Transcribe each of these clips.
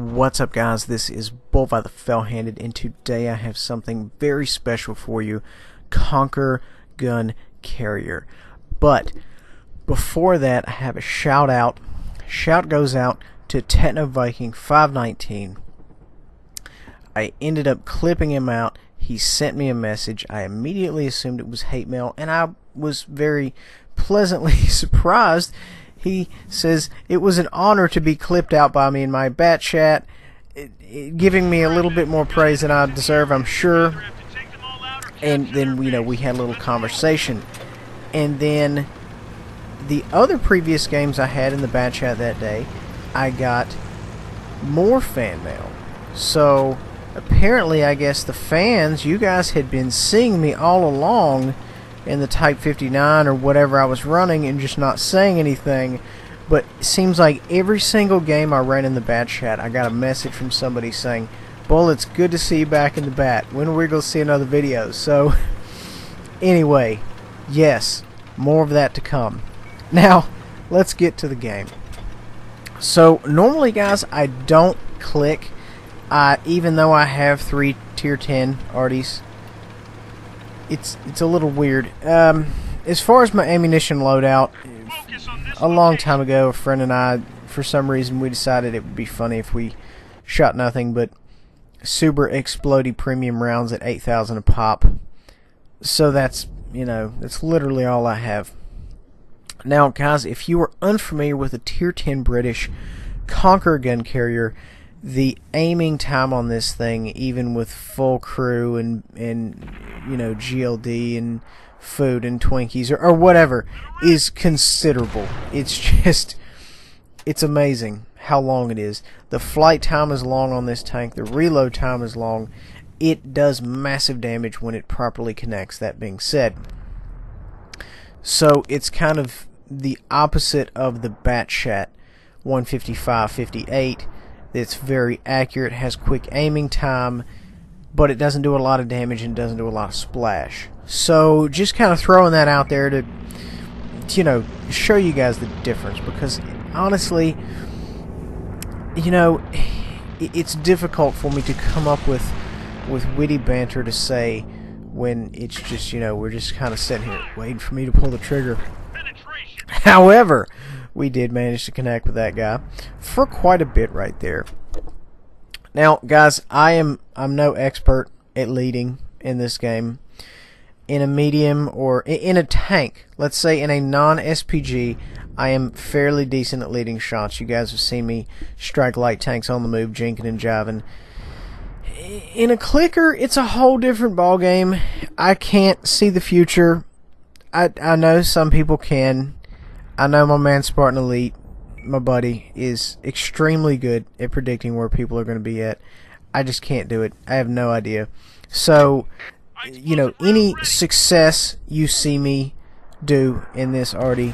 What's up, guys? This is Bull by the Fell-Handed, and today I have something very special for you: Conquer Gun Carrier. But before that, I have a shout out. Shout goes out to TechnoViking519. I ended up clipping him out. He sent me a message. I immediately assumed it was hate mail, and I was very pleasantly surprised. He says it was an honor to be clipped out by me in my bat chat, giving me a little bit more praise than I deserve, I'm sure. And then we had a little conversation. And then the other previous games I had in the bat chat that day, I got more fan mail. So apparently, I guess the fans, you guys had been seeing me all along in the Type 59 or whatever I was running and just not saying anything. But it seems like every single game I ran in the bat chat, I got a message from somebody saying, "Bull, it's good to see you back in the bat. When are we going to see another video?" So anyway, yes, more of that to come. Now let's get to the game. So normally, guys, I don't click, even though I have 3 tier 10 arties. It's a little weird. As far as my ammunition loadout, a long time ago, a friend and I, for some reason, we decided it would be funny if we shot nothing but super explodey premium rounds at 8,000 a pop. So that's literally all I have. Now, guys, if you are unfamiliar with a tier 10 British Conquer Gun Carrier, the aiming time on this thing, even with full crew and GLD and food and Twinkies or whatever, is considerable. It's amazing how long it is. The flight time is long on this tank. The reload time is long. It does massive damage when it properly connects, that being said. So it's kind of the opposite of the bat chat 155-58. It's very accurate, has quick aiming time, but it doesn't do a lot of damage and doesn't do a lot of splash. So just kind of throwing that out there to show you guys the difference, because honestly, it's difficult for me to come up with witty banter to say when it's just we're just kind of sitting here waiting for me to pull the trigger. However, we did manage to connect with that guy for quite a bit right there. Now, guys, I'm no expert at leading in this game. In a medium or in a tank, let's say in a non-SPG, I am fairly decent at leading shots. You guys have seen me strike light tanks on the move, jinking and jiving. In a clicker, it's a whole different ball game. I can't see the future. I know some people can. I know my man Spartan Elite, my buddy, is extremely good at predicting where people are going to be at. I just can't do it. I have no idea. So, any success you see me do in this arty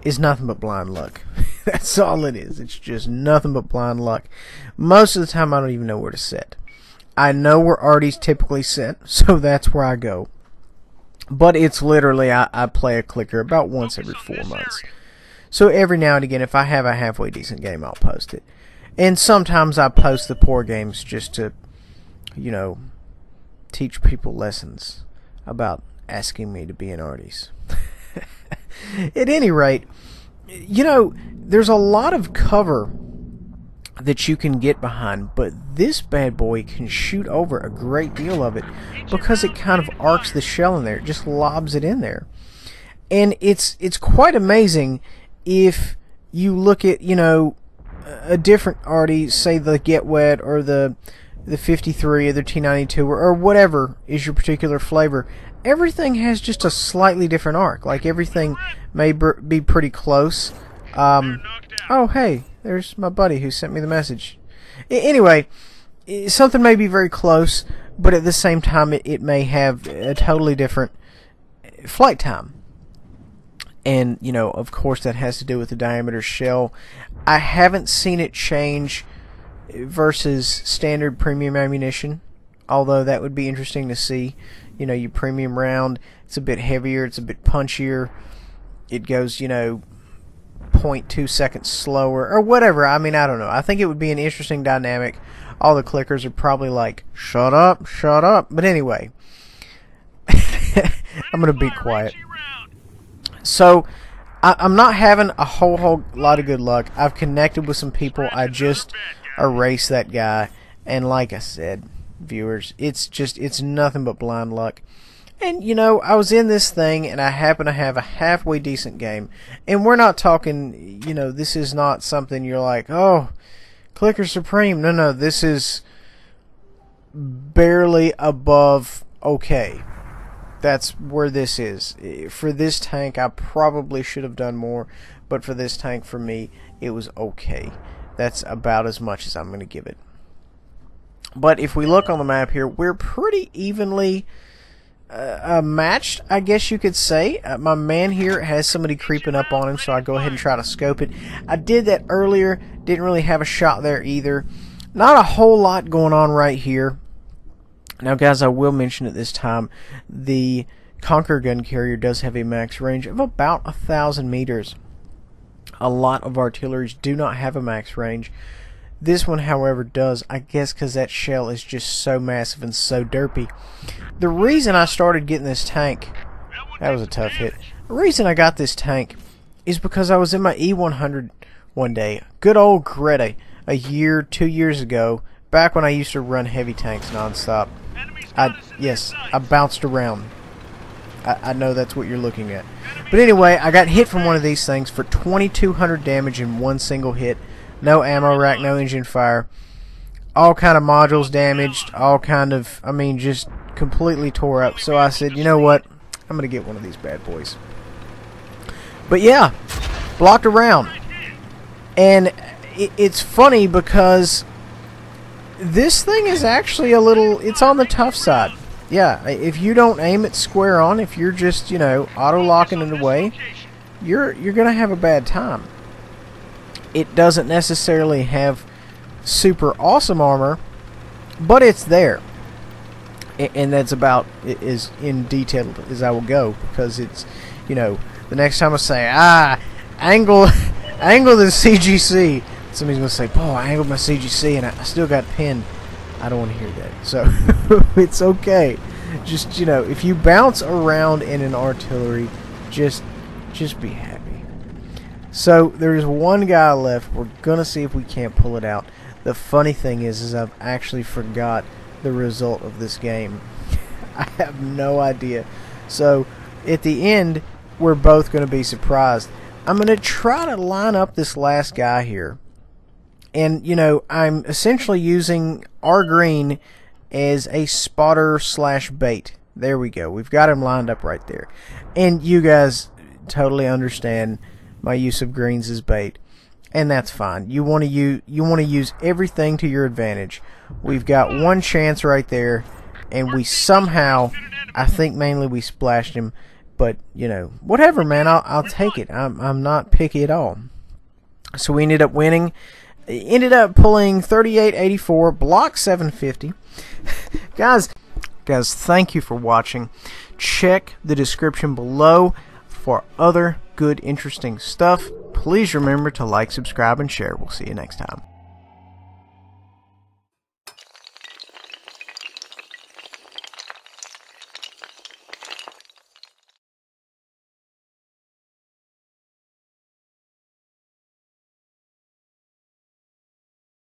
is nothing but blind luck. That's all it is. It's just nothing but blind luck. Most of the time, I don't even know where to set. I know where arties typically set, so that's where I go. But it's literally, I play a clicker about once every 4 months. So every now and again, if I have a halfway decent game, I'll post it. And sometimes I post the poor games just to, teach people lessons about asking me to be in arties. At any rate, there's a lot of cover that you can get behind, but this bad boy can shoot over a great deal of it because it kind of arcs the shell in there. It just lobs it in there. And it's quite amazing if you look at, a different arty, say the Get Wet or the 53 or the T92 or whatever is your particular flavor. Everything has just a slightly different arc. Like, everything may be pretty close. Oh, hey, there's my buddy who sent me the message. Anyway, something may be very close, but at the same time, it may have a totally different flight time. And, of course, that has to do with the diameter shell. I haven't seen it change versus standard premium ammunition, although that would be interesting to see. Your premium round, it's a bit heavier, it's a bit punchier. It goes, 0.2 seconds slower or whatever. I mean, I don't know. I think it would be an interesting dynamic. All the clickers are probably like, shut up, shut up. But anyway, I'm going to be quiet. So, I'm not having a whole lot of good luck. I've connected with some people. I just erased that guy. And like I said, viewers, it's nothing but blind luck. And, you know, I was in this thing, and I happen to have a halfway decent game. And we're not talking, you know, this is not something you're like, oh, Clicker Supreme. No, this is barely above okay. That's where this is. For this tank, I probably should have done more. But for this tank, for me, it was okay. That's about as much as I'm going to give it. But if we look on the map here, we're pretty evenly matched, I guess you could say. My man here has somebody creeping up on him, so I go ahead and try to scope it. I did that earlier. Didn't really have a shot there either. Not a whole lot going on right here. Now, guys, I will mention at this time, the Conquer gun carrier does have a max range of about 1,000 meters. A lot of artilleries do not have a max range. This one, however, does, I guess because that shell is just so massive and so derpy. The reason I started getting this tank, that was a tough hit. The reason I got this tank is because I was in my E100 one day. Good old Greta, a year, 2 years ago, back when I used to run heavy tanks nonstop. Yes, I bounced around. I know that's what you're looking at. But anyway, I got hit from one of these things for 2,200 damage in one single hit. No ammo rack, no engine fire. All kind of modules damaged. All kind of, I mean, just completely tore up. So I said, you know what? I'm going to get one of these bad boys. But yeah, blocked around. And it's funny because this thing is actually a little, it's on the tough side. Yeah, if you don't aim it square on, if you're just, you know, auto-locking it away, you're going to have a bad time. It doesn't necessarily have super awesome armor, but it's there. And that's about as in detail as I will go, because it's, you know, the next time I say, angle the CGC, somebody's going to say, oh, I angled my CGC and I still got pinned. I don't want to hear that. So, it's okay. Just, you know, if you bounce around in an artillery, just be happy. So, there's one guy left. We're going to see if we can't pull it out. The funny thing is I've actually forgot the result of this game. I have no idea. So, at the end, we're both going to be surprised. I'm going to try to line up this last guy here. And, you know, I'm essentially using our green as a spotter / bait. There we go. We've got him lined up right there. And you guys totally understand my use of greens as bait. And that's fine. You want to use everything to your advantage. We've got one chance right there. And we somehow, I think mainly we splashed him. But, you know, whatever, man. I'll take it. I'm not picky at all. So we ended up winning. Ended up pulling 3884, block 750. guys, thank you for watching. Check the description below for other good, interesting stuff. Please remember to like, subscribe, and share. We'll see you next time.